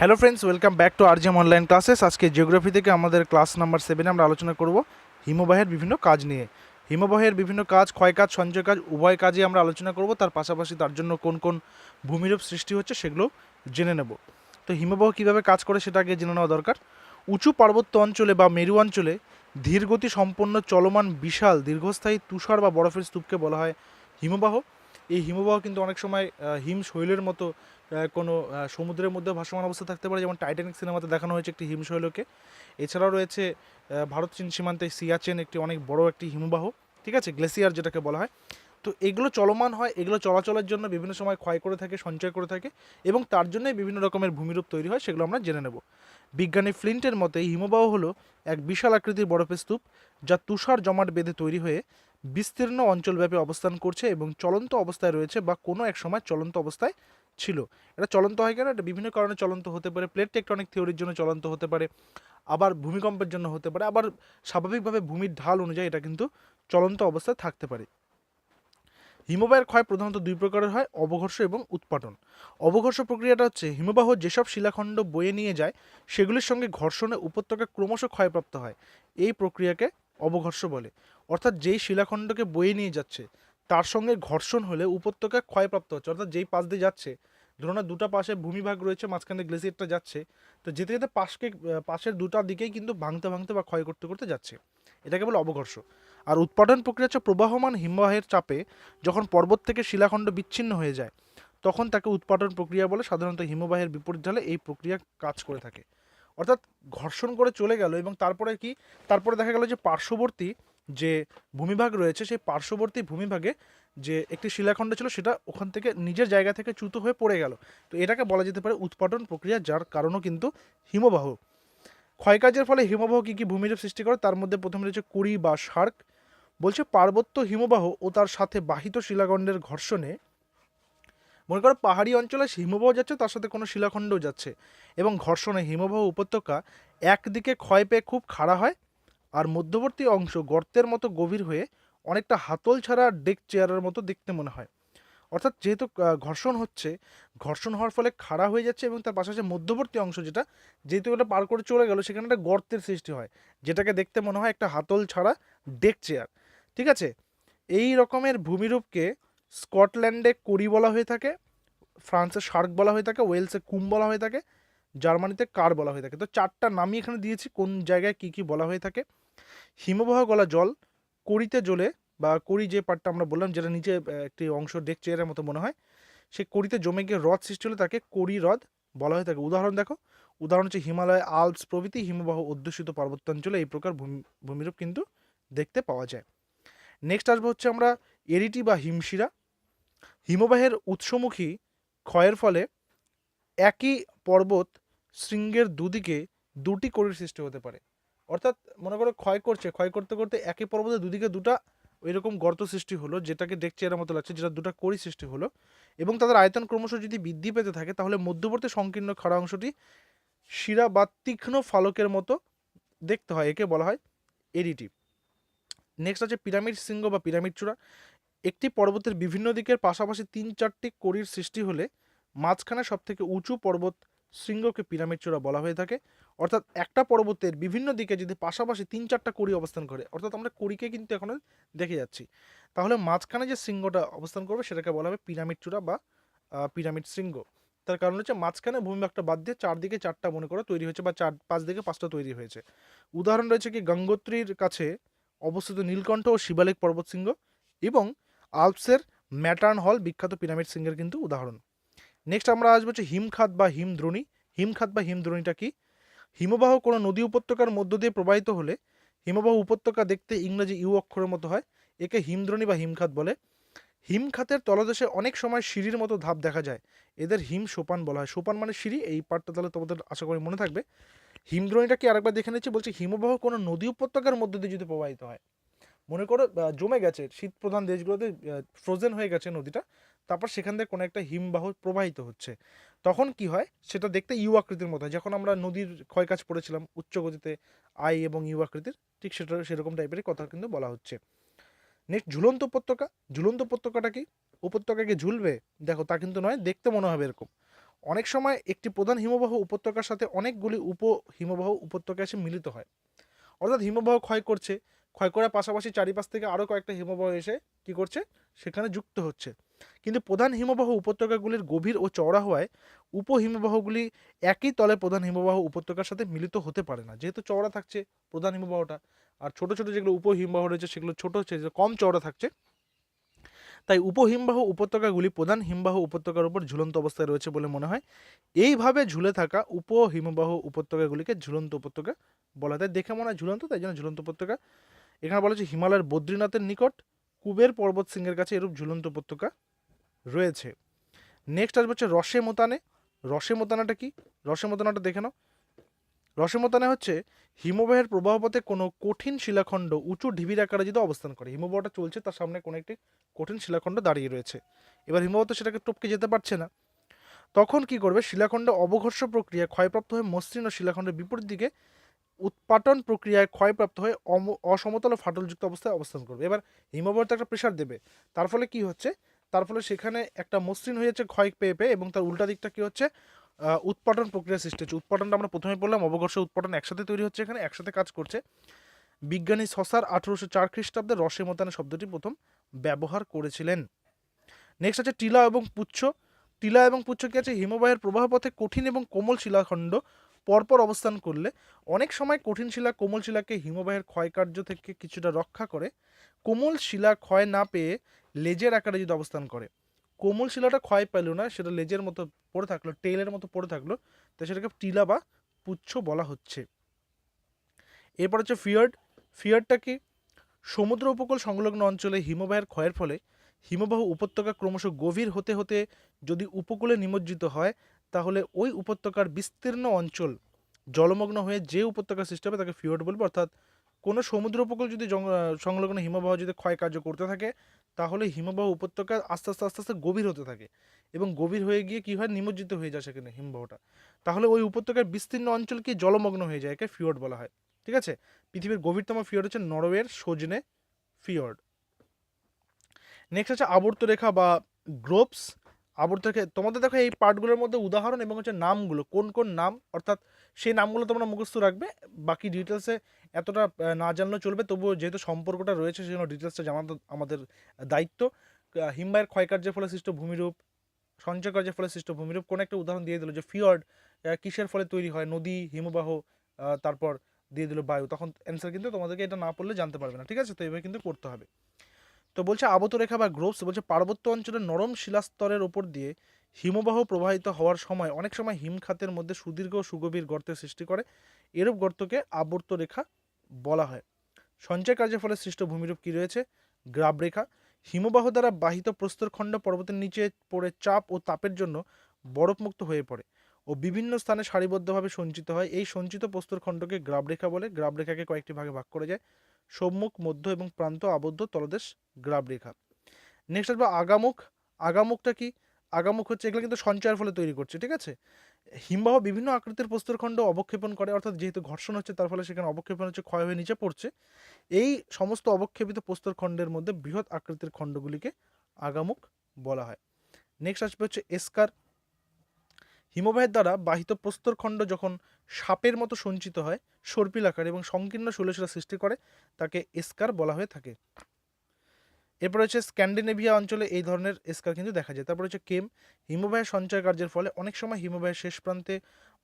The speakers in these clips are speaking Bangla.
Hello friends, welcome back to RGM online classes. আজকে জিওগ্রাফি থেকে আমাদের ক্লাস নাম্বার 7 আমরা আলোচনা করব হিমবাহের বিভিন্ন কাজ নিয়ে। হিমবাহের বিভিন্ন কাজ, ক্ষয় কাজ, সঞ্চয় কাজ উভয় কাজই আমরা আলোচনা করব। তার পাশাপাশি তার জন্য কোন কোন ভূমিরূপ সৃষ্টি হচ্ছে সেগুলো জেনে নেব। তো হিমবাহ কীভাবে কাজ করে সেটা আগে জেনে নেওয়া দরকার। উঁচু পার্বত্য অঞ্চলে বা মেরু অঞ্চলে ধীরগতি সম্পন্ন চলমান বিশাল দীর্ঘস্থায়ী তুষার বা বরফের স্তূপকে বলা হয় হিমবাহ। এই হিমবাহ কিন্তু অনেক সময় হিমশৈলের মতো কোনো সমুদ্রের মধ্যে ভাসমান অবস্থা থাকতে পারে, যেমন টাইটানিক সিনেমাতে দেখানো হয়েছে একটি হিমশৈলকে। এছাড়াও রয়েছে ভারত চীন সীমান্তে সিয়াচেন, একটি অনেক বড় একটি হিমবাহ, ঠিক আছে, গ্লেসিয়ার যেটাকে বলা হয়। তো এগুলো চলমান হয়, এগুলো চলাচলের জন্য বিভিন্ন সময় ক্ষয় করে থাকে, সঞ্চয় করে থাকে, এবং তার জন্যই বিভিন্ন রকমের ভূমিরূপ তৈরি হয়, সেগুলো আমরা জেনে নেব। বিজ্ঞানী ফ্লিন্টের মতে হিমবাহ হলো এক বিশাল আকৃতির বরফের স্তূপ, যা তুষার জমাট বেঁধে তৈরি হয়ে বিস্তীর্ণ অঞ্চলব্যাপী অবস্থান করছে এবং চলন্ত অবস্থায় রয়েছে বা কোনো এক সময় চলন্ত অবস্থায় ছিল। এটা চলন্ত হয় কেন? এটা বিভিন্ন কারণে চলন্ত হতে পারে। প্লেট টেকটনিক থিওরির জন্য চলন্ত হতে পারে, আবার ভূমিকম্পের জন্য হতে পারে, আবার স্বাভাবিকভাবে ভূমির ঢাল অনুযায়ী এটা কিন্তু চলন্ত অবস্থায় থাকতে পারে। হিমবাহের ক্ষয় প্রধানত দুই প্রকারের হয়: অবঘর্ষ এবং উৎপাটন। অবঘর্ষ প্রক্রিয়াটা হচ্ছে হিমবাহ যেসব শিলাখণ্ড বয়ে নিয়ে যায় সেগুলির সঙ্গে ঘর্ষণে উপত্যকা ক্রমশ ক্ষয়প্রাপ্ত হয়। এই প্রক্রিয়াকে অবঘর্ষ বলে। অর্থাৎ যেই শিলাখণ্ডকে বয়ে নিয়ে যাচ্ছে তার সঙ্গে ঘর্ষণ হলে উপত্যকা ক্ষয়প্রাপ্ত হচ্ছে, অর্থাৎ যেই পাশ দিয়ে যাচ্ছে, ধরুন না দুটা পাশে ভূমিভাগ রয়েছে, মাঝখানে গ্লেসিয়ারটা যাচ্ছে, তো যেতে যেতে পাশের দুটা দিকেই কিন্তু ভাঙতে ভাঙতে বা ক্ষয় করতে করতে যাচ্ছে। এটাকে বলে অবঘর্ষ। আর উৎপাদন প্রক্রিয়া হচ্ছে প্রবাহমান হিমবাহের চাপে যখন পর্বত থেকে শিলাখণ্ড বিচ্ছিন্ন হয়ে যায় তখন তাকে উৎপাদন প্রক্রিয়া বলে। সাধারণত হিমবাহের বিপরীত ঢালে এই প্রক্রিয়া কাজ করে থাকে। অর্থাৎ ঘর্ষণ করে চলে গেল এবং তারপরে কি, তারপরে দেখা গেল যে পার্শ্ববর্তী যে ভূমিভাগ রয়েছে সেই পার্শ্ববর্তী ভূমিভাগে যে একটি শিলাখণ্ড ছিল সেটা ওখান থেকে নিজের জায়গা থেকে চ্যুত হয়ে পড়ে গেল। তো এটাকে বলা যেতে পারে উৎপাদন প্রক্রিয়া, যার কারণও কিন্তু হিমবাহ। ক্ষয়কাজের ফলে হিমবাহ কী কী ভূমিরূপ সৃষ্টি করে তার মধ্যে প্রথমে রয়েছে কুড়ি বা সার্ক। বলছে পার্বত্য হিমবাহ ও তার সাথে বাহিত শিলাখণ্ডের ঘর্ষণে, মনে করো পাহাড়ি অঞ্চলে হিমবাহ যাচ্ছে, তার সাথে কোনো শিলাখণ্ডও যাচ্ছে, এবং ঘর্ষণে হিমবাহ উপত্যকা একদিকে ক্ষয় পেয়ে খুব খাড়া হয়, আর মধ্যবর্তী অংশ গর্তের মতো গভীর হয়ে অনেকটা হাতল ছাড়া ডেক চেয়ারের মতো দেখতে মনে হয়। অর্থাৎ যেহেতু ঘর্ষণ হচ্ছে, ঘর্ষণ হওয়ার ফলে খাড়া হয়ে যাচ্ছে, এবং তার পাশাপাশি মধ্যবর্তী অংশ যেটা, যেহেতু ওটা পার করে চলে গেল, সেখানে একটা গর্তের সৃষ্টি হয়, যেটাকে দেখতে মনে হয় একটা হাতল ছাড়া ডেক চেয়ার, ঠিক আছে। এই রকমের ভূমিরূপকে স্কটল্যান্ডে করি বলা হয়ে থাকে, ফ্রান্সে শার্ক বলা হয়ে থাকে, ওয়েলসে কুম বলা হয়ে থাকে, জার্মানিতে কার বলা হয়ে থাকে। তো চারটা নামই এখানে দিয়েছি কোন জায়গায় কী কী বলা হয়ে থাকে। হিমবাহ গলা জল করিতে জ্বলে, বা করি যে পার্টটা আমরা বললাম যেটা নিচে একটি অংশ ডেক চেয়ারের মতো মনে হয়, সে করিতে জমে গিয়ে হ্রদ সৃষ্টি হলে তাকে করি হ্রদ বলা হয়ে থাকে। উদাহরণ দেখো, উদাহরণ হচ্ছে হিমালয়, আল্পস প্রভৃতি হিমবাহ অধ্যুষিত পার্বত্যাঞ্চলে এই প্রকার ভূমিরূপ কিন্তু দেখতে পাওয়া যায়। নেক্সট আসবো হচ্ছে আমরা এরিটি বা হিমশিরা। হিমবাহের উৎসমুখী ক্ষয়ের ফলে একই পর্বত শৃঙ্গের দুদিকে দুটি করির সৃষ্টি হতে পারে। অর্থাৎ মনে করো ক্ষয় করছে, ক্ষয় করতে করতে একই পর্বতের দুদিকে দুটা ওই রকম গর্ত সৃষ্টি হলো, যেটাকে ডেক চেয়ারের মতো লাগছে, যেটা দুটা করি সৃষ্টি হলো, এবং তাদের আয়তন ক্রমশ যদি বৃদ্ধি পেতে থাকে তাহলে মধ্যবর্তী সংকীর্ণ খাড়া অংশটি শিরা বা তীক্ষ্ণ ফালকের মতো দেখতে হয়, একে বলা হয় এরিটি। নেক্সট আছে পিরামিড শৃঙ্গ বা পিরামিড চূড়া। একটি পর্বতের বিভিন্ন দিকের পাশাপাশি তিন চারটি কড়ির সৃষ্টি হলে মাঝখানে সবথেকে উঁচু পর্বত শৃঙ্গকে পিরামিড চূড়া বলা হয়ে থাকে। অর্থাৎ একটা পর্বতের বিভিন্ন দিকে যদি পাশাপাশি তিন চারটা কড়ি অবস্থান করে, অর্থাৎ আমরা কড়িকে কিন্তু এখনো দেখে যাচ্ছি, তাহলে মাঝখানে যে শৃঙ্গটা অবস্থান করবে সেটাকে বলা হবে পিরামিড চূড়া বা পিরামিড শৃঙ্গ। তার কারণ হচ্ছে মাঝখানে ভূমিভাগটা বাদ দিয়ে চারদিকে চারটা মনে করো তৈরি হয়েছে, বা চার পাঁচ দিকে পাঁচটা তৈরি হয়েছে। উদাহরণ রয়েছে কি গঙ্গোত্রীর কাছে অবস্থিত নীলকণ্ঠ ও শিবালিক পর্বতশৃঙ্গ, এবং আল্পসের ম্যাটার্ন হল বিখ্যাত পিরামিড শৃঙ্গের কিন্তু উদাহরণ। নেক্সট আমরা আসবো হচ্ছে হিমখাত বা হিমদ্রোণী। হিমখাত বা হিমদ্রোণীটা কি? হিমবাহ কোনো নদী উপত্যকার মধ্য দিয়ে প্রবাহিত হলে হিমবাহ উপত্যকা দেখতে ইংরেজি ইউ অক্ষরের মতো হয়, একে হিমদ্রোণী বা হিমখাত বলে। হিমখাতের তলদেশে অনেক সময় সিঁড়ির মতো ধাপ দেখা যায়, এদের হিম সোপান বলা হয়। সোপান মানে সিঁড়ি, এই পার্টটা তাহলে তোমাদের আশা করি মনে থাকবে। হিমদ্রোণীটা কি আরেকবার দেখে নিচ্ছি, বলছে হিমবাহ কোনো নদী উপত্যকার মধ্য দিয়ে যদি প্রবাহিত হয়, মনে করো জমে গেছে শীত প্রধান দেশগুলোতে, ফ্রোজেন হয়ে গেছে নদীটা, তারপর সেখান থেকে কোনো একটা হিমবাহ প্রবাহিত হচ্ছে, তখন কি হয় সেটা দেখতে ইউ আকৃতির মতো হয়। যখন আমরা নদীর ক্ষয়কাজ পড়েছিলাম উচ্চ গতিতে আই এবং ইউ আকৃতির, ঠিক সেটা সেরকম টাইপের কথা কিন্তু বলা হচ্ছে। নেক্সট ঝুলন্ত উপত্যকা। ঝুলন্ত উপত্যকাটা কি? উপত্যকা কি ঝুলবে? দেখো তা কিন্তু নয়, দেখতে মনে হবে এরকম। অনেক সময় একটি প্রধান হিমবাহ উপত্যকার সাথে অনেকগুলি উপ হিমবাহ উপত্যকা এসে মিলিত হয়, অর্থাৎ হিমবাহ ক্ষয় করছে, ক্ষয় করার পাশাপাশি চারিপাশ থেকে আরও কয়েকটা হিমবাহ এসে কী করছে, সেখানে যুক্ত হচ্ছে। কিন্তু প্রধান হিমবাহ উপত্যকাগুলির গভীর ও চওড়া হওয়ায় উপহিমবাহগুলি একই তলে প্রধান হিমবাহ উপত্যকার সাথে মিলিত হতে পারে না, যেহেতু চওড়া থাকছে প্রধান হিমবাহটা, আর ছোট ছোট যেগুলো উপহিমবাহ রয়েছে সেগুলো ছোট হচ্ছে, যে কম চওড়া থাকছে, তাই উপহিমবাহ উপত্যকাগুলি প্রধান হিমবাহ উপত্যকার উপর ঝুলন্ত অবস্থায় রয়েছে বলে মনে হয়। এইভাবে ঝুলে থাকা উপহিমবাহ উপত্যকাগুলিকে ঝুলন্ত উপত্যকা বলা হয়। দেখে মনে হয় ঝুলন্ত, তাই জন্য ঝুলন্ত উপত্যকা। এখানে বলা হচ্ছে হিমালয়ের বদ্রীনাথের নিকট কুবের পর্বত শৃঙ্গের কাছে এরূপ ঝুলন্ত উপত্যকা রয়েছে। নেক্সট আসবে হচ্ছে রসে মোতানে। রসে মোতানাটা কি? রসে মোতানাটা দেখে নাও। রসে মোতানে হচ্ছে হিমবাহের প্রবাহপথে কোনো কঠিন শিলাখণ্ড উঁচু ঢিবির আকারে যদি অবস্থান করে, হিমবাহটা চলছে তার সামনে কোনো একটি কঠিন শিলাখণ্ড দাঁড়িয়ে রয়েছে, এবার হিমবাহ তো সেটাকে টপকে যেতে পারছে না, তখন কি করবে, শিলাখণ্ড অবঘর্ষ প্রক্রিয়ায় ক্ষয়প্রাপ্ত হয়ে মসৃণ ও শিলাখণ্ডের বিপরীত দিকে উৎপাটন প্রক্রিয়ায় ক্ষয়প্রাপ্ত হয়ে অসমতল ও ফাটলযুক্ত অবস্থায় অবস্থান করবে। এবার হিমবাহ তো একটা প্রেশার দেবে, তার ফলে কি হচ্ছে, তার ফলে সেখানে একটা মসৃণ হয়ে যাচ্ছে ক্ষয় পেয়ে পেয়ে, এবং তার উল্টা দিকটা কি হচ্ছে, উৎপাটন প্রক্রিয়া সৃষ্টি হচ্ছে। উৎপাটনটা আমরা প্রথমে বললাম, অবঘর্ষ উৎপাটন একসাথে তৈরি হচ্ছে, এখানে একসাথে কাজ করছে। বিজ্ঞানী সসার 1804 খ্রিস্টাব্দে রসে মোতানে শব্দটি প্রথম ব্যবহার করেছিলেন। নেক্সট আছে টিলা এবং পুচ্ছ। টিলা এবং পুচ্ছ কি আছে, হিমবাহের প্রবাহপথে কঠিন এবং কোমল শিলাখণ্ড পরপর অবস্থান করলে অনেক সময় কঠিন শিলা কোমল শিলাকে হিমবাহের ক্ষয়কার্য থেকে কিছুটা রক্ষা করে। কোমল শিলা ক্ষয় না পেয়ে লেজের আকারে যদি অবস্থান করে, কোমল শিলাটা ক্ষয় পেল না, সেটা লেজের মতো পড়ে থাকলো, টেইলের মতো পড়ে থাকলো, তো সেটাকে টিলা বা পুচ্ছ বলা হচ্ছে। এরপর হচ্ছে ফিয়ার্ড। ফিয়ার্ডটা কি, সমুদ্র উপকূল সংলগ্ন অঞ্চলে হিমবাহের ক্ষয়ের ফলে হিমবাহ উপত্যকা ক্রমশ গভীর হতে হতে যদি উপকূলে নিমজ্জিত হয়, তাহলে ওই উপত্যকার বিস্তীর্ণ অঞ্চল জলমগ্ন হয়ে যে উপত্যকা সৃষ্টি হবে তাকে ফিয়র্ড বলবো। অর্থাৎ কোনো সমুদ্র উপকূল যদি সংলগ্ন হিমবাহ যদি ক্ষয় কার্য করতে থাকে, তাহলে হিমবাহ উপত্যকা আস্তে আস্তে আস্তে আস্তে গভীর হতে থাকে, এবং গভীর হয়ে গিয়ে কী হয়, নিমজ্জিত হয়ে যায় সেখানে হিমবাহটা, তাহলে ওই উপত্যকার বিস্তীর্ণ অঞ্চল কি জলমগ্ন হয়ে যায়, একে ফিয়র্ড বলা হয়। ঠিক আছে, পৃথিবীর গভীরতম ফিয়র্ড হচ্ছে নরওয়ের সোজনে ফিয়র্ড। নেক্সট হচ্ছে আবর্তরেখা বা গ্রোভস। আবর্তরেখা তোমাদের দেখো এই পার্টগুলোর মধ্যে উদাহরণ এবং হচ্ছে নামগুলো, কোন কোন নাম, অর্থাৎ সেই নামগুলো তোমরা মুখস্থ রাখবে, বাকি ডিটেলসে এতটা না জানলেও চলবে, তবুও যেহেতু সম্পর্কটা রয়েছে সেজন্য ডিটেলসটা জানা তো আমাদের দায়িত্ব। হিমবাহের ক্ষয়কার্যের ফলে সৃষ্ট ভূমিরূপ, সঞ্চয় কার্যের ফলে সৃষ্ট ভূমিরূপ, কোন একটা উদাহরণ দিয়ে দিল যে ফিয়র্ড কিসের ফলে তৈরি হয়, নদী, হিমবাহ, তারপর দিয়ে দিল বায়ু, তখন অ্যান্সার কিন্তু তোমাদেরকে এটা না পড়লে জানতে পারবে না। ঠিক আছে, তো এভাবে কিন্তু পড়তে হবে। তো বলছে আবতরেখা বা গ্রোভস বলছে পার্বত্য অঞ্চলের নরম শিলাস্তরের ওপর দিয়ে হিমবাহ প্রবাহিত হওয়ার সময় অনেক সময় হিমখাতের মধ্যে সুদীর্ঘ ও সুগভীর গর্তের সৃষ্টি করে, এরূপ গর্তকে আবর্তরেখা বলা হয়। সঞ্চয় কার্যের ফলে সৃষ্ট ভূমিরূপ কি রয়েছে, গ্রাবরেখা। হিমবাহ দ্বারা বাহিত প্রস্তরখণ্ড পর্বতের নিচে পড়ে চাপ ও তাপের জন্য বরফমুক্ত হয়ে পড়ে ও বিভিন্ন স্থানে সারিবদ্ধভাবে সঞ্চিত হয়, এই সঞ্চিত প্রস্তরখণ্ডকে গ্রাবরেখা বলে। গ্রাবরেখাকে কয়েকটি ভাগে ভাগ করা যায়, সম্মুখ, মধ্য এবং প্রান্ত আবদ্ধ তলদেশ গ্রাবরেখা। নেক্সট আসবে আগামুখ। আগামুখটা কি, আগামুখ হচ্ছে এগুলো কিন্তু সঞ্চয়ের ফলে তৈরি করছে। ঠিক আছে, হিমবাহ বিভিন্ন আকৃতির প্রস্তরখণ্ড অবক্ষেপণ করে, অর্থাৎ যেহেতু ঘর্ষণ হচ্ছে তার ফলে সেখানে অবক্ষেপণ হচ্ছে, ক্ষয় হয়ে নিচে পড়ছে, এই সমস্ত অবক্ষেপিত প্রস্তরখণ্ডের মধ্যে বৃহৎ আকৃতির খণ্ডগুলিকে আগামুখ বলা হয়। নেক্সট আসবে হচ্ছে এস্কার। হিমবাহের দ্বারা বাহিত প্রস্তরখণ্ড যখন সাপের মতো সঞ্চিত হয়, সর্পিল আকার এবং সংকীর্ণ শৈলশিলা সৃষ্টি করে, তাকে এস্কার বলা হয়ে থাকে। এরপর হচ্ছে স্ক্যান্ডিনেভিয়া অঞ্চলে এই ধরনের এস্কার কিন্তু দেখা যায়। তারপর হচ্ছে কেম। হিমবাহের সঞ্চয় কার্যের ফলে অনেক সময় হিমবাহের শেষ প্রান্তে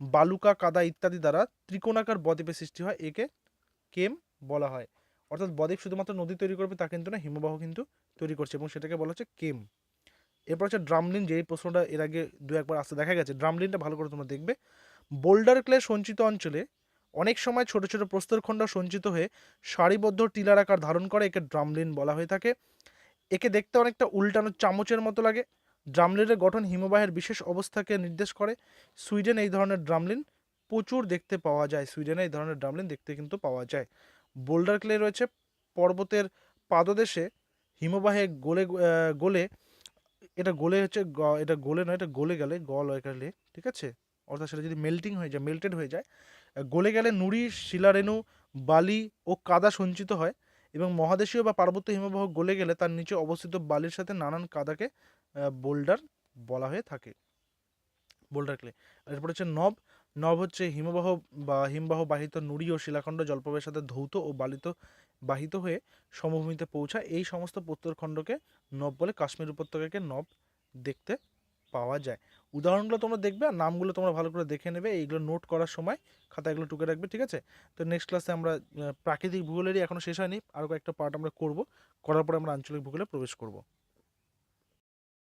বালুকা, কাদা ইত্যাদি দ্বারা ত্রিকোণাকার বদ্বীপের সৃষ্টি হয়, একে কেম বলা হয়। অর্থাৎ বদ্বীপ শুধুমাত্র নদী তৈরি করবে তা কিন্তু না, হিমবাহ কিন্তু তৈরি করছে, এবং সেটাকে বলা হচ্ছে কেম। এরপর হচ্ছে ড্রামলিন, যে এই প্রশ্নটা এর আগে দু একবার আসতে দেখা গেছে, ড্রামলিনটা ভালো করে তোমরা দেখবে। বোল্ডার ক্লে সঞ্চিত অঞ্চলে অনেক সময় ছোট ছোট প্রস্তরখণ্ড সঞ্চিত হয়ে সারিবদ্ধ টিলার আকার ধারণ করে, একে ড্রামলিন বলা হয়ে থাকে। একে দেখতে অনেকটা উল্টানো চামচের মতো লাগে। ড্রামলিনের গঠন হিমবাহের বিশেষ অবস্থাকে নির্দেশ করে। সুইডেন এই ধরনের ড্রামলিন প্রচুর দেখতে পাওয়া যায়, সুইডেনে এই ধরনের ড্রামলিন দেখতে কিন্তু পাওয়া যায়। বোল্ডার ক্লে রয়েছে পর্বতের পাদদেশে হিমবাহে গলে গলে, এটা গলে হচ্ছে এটা গলে নয়, এটা গলে গেলে গল হয়ে গেলে, ঠিক আছে, অর্থাৎ সেটা যদি মেল্টিং হয়ে যায়, মেল্টেড হয়ে যায়, গলে গেলে নুড়ি, শিলারেণু, বালি ও কাদা সঞ্চিত হয়, এবং মহাদেশীয় বা পার্বত্য হিমবাহ গলে গেলে তার নিচে অবস্থিত বালির সাথে নানান কাদাকে বোল্ডার বলা হয়ে থাকে। Boulder clay. এরপর হচ্ছে নব। নব হচ্ছে হিমবাহ বা হিমবাহ বাহিত নুড়ি ও শিলাখণ্ড জলপ্রবাহের সাথে ধৌত ও বাহিত হয়ে সমভূমিতে পৌঁছায়। এই সমস্ত প্রস্তরখণ্ডকে নব বলে। কাশ্মীর উপত্যকাকে নব দেখতে পাওয়া যায়। উদাহরণগুলো তোমরা দেখবে আর নামগুলো তোমরা ভালো করে দেখে নেবে, এইগুলো নোট করার সময় খাতা এগুলো টুকে রাখবে, ঠিক আছে? তো নেক্সট ক্লাসে আমরা প্রাকৃতিক ভূগোলেরই এখনও শেষ হয়নি, আরও কয়েকটা পার্ট আমরা করব, করার পরে আমরা আঞ্চলিক ভূগোলে প্রবেশ করব।